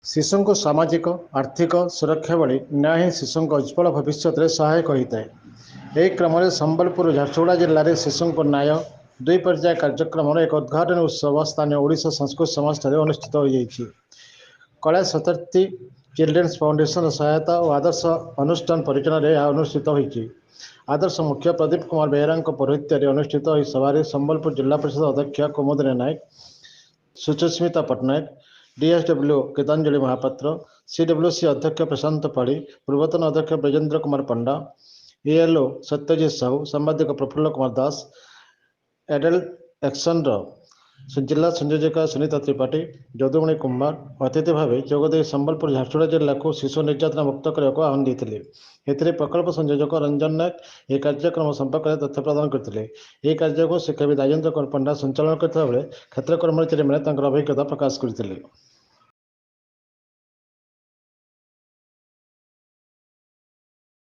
ଶିଶୁଙ୍କୁ ସାମାଜିକ ଆର୍ଥିକ ସୁରକ୍ଷା ଭଳି ନ୍ୟାୟ ହିଁ ଶିଶୁଙ୍କ ଉଜ୍ଜ୍ୱଳ ଭବିଷ୍ୟତରେ ସହାୟକ ହୋଇଥାଏ। ଏହି କ୍ରମରେ ସମ୍ବଲପୁର ଓ ଝାରସୁଗୁଡ଼ା ଜିଲ୍ଲାରେ ଶିଶୁଙ୍କ ନ୍ୟାୟ ଦୁଇ ପର୍ଯ୍ୟାୟ କାର୍ଯ୍ୟକ୍ରମର ଏକ ଉଦ୍ଘାଟନୀ ଉତ୍ସବ ସ୍ଥାନୀୟ ଓଡ଼ିଶା ସଂସ୍କୃତ ସମାଜଠାରେ ଅନୁଷ୍ଠିତ ହୋଇଯାଇଛି। କୈଳାସ ଶତାବ୍ଦୀ ଚିଲଡ୍ରେନ୍ସ ଫାଉଣ୍ଡେସନ ସହାୟତା ଓ ଆଦର୍ଶ ଅନୁଷ୍ଠାନ ପରିଚାଳନାରେ ଏହା ଅନୁଷ୍ଠିତ ହୋଇଛି। ଆଦର୍ଶ ମୁଖ୍ୟ ପ୍ରଦୀପ କୁମାର ବେହେରାଙ୍କ ପୌରୋହିତ୍ୟରେ ଅନୁଷ୍ଠିତ ଏହି ସଭାରେ ସମ୍ବଲପୁର ଜିଲ୍ଲା ପରିଷଦ ଅଧ୍ୟକ୍ଷା କୁମୁଦିନୀ ନାୟକ, ସୁଚିସ୍ମିତା ପଟ୍ଟନାୟକ, ଡିଏସ୍ଡବ୍ଲ୍ୟୁ ଗୀତାଞ୍ଜଳି ମହାପାତ୍ର, ସିଡବ୍ଲ୍ୟୁସି ଅଧ୍ୟକ୍ଷ ପ୍ରଶାନ୍ତ ପାଢ଼ୀ, ପୂର୍ବତନ ଅଧ୍ୟକ୍ଷ ବ୍ରଜେନ୍ଦ୍ର କୁମାର ପଣ୍ଡା, ଇଏଲ୍ଓ ସତ୍ୟଜିତ ସାହୁ, ସାମ୍ବାଦିକ ପ୍ରଫୁଲ୍ଲ କୁମାର ଦାସ, ଏଡଲ୍ଟ ଏକ୍ସନର ଜିଲ୍ଲା ସଂଯୋଜକ ସୁନୀତା ତ୍ରିପାଠୀ, ଯଦୁମଣି କୁମ୍ଭାର ଅତିଥି ଭାବେ ଯୋଗଦେଇ ସମ୍ବଲପୁର ଝାରସୁଗୁଡ଼ା ଜିଲ୍ଲାକୁ ଶିଶୁ ନିର୍ଯାତନା ମୁକ୍ତ କରିବାକୁ ଆହ୍ୱାନ ଦେଇଥିଲେ। ଏଥିରେ ପ୍ରକଳ୍ପ ସଂଯୋଜକ ରଞ୍ଜନ ନାୟକ ଏହି କାର୍ଯ୍ୟକ୍ରମ ସମ୍ପର୍କରେ ତଥ୍ୟ ପ୍ରଦାନ କରିଥିଲେ। ଏହି କାର୍ଯ୍ୟକୁ ଶିକ୍ଷାବିତ୍ ରାଜେନ୍ଦ୍ର କୁମାର ପଣ୍ଡା ସଞ୍ଚାଳନ କରିଥିବା ବେଳେ କ୍ଷେତ୍ର କର୍ମଚାରୀମାନେ ତାଙ୍କର ଅଭିଜ୍ଞତା ପ୍ରକାଶ କରିଥିଲେ।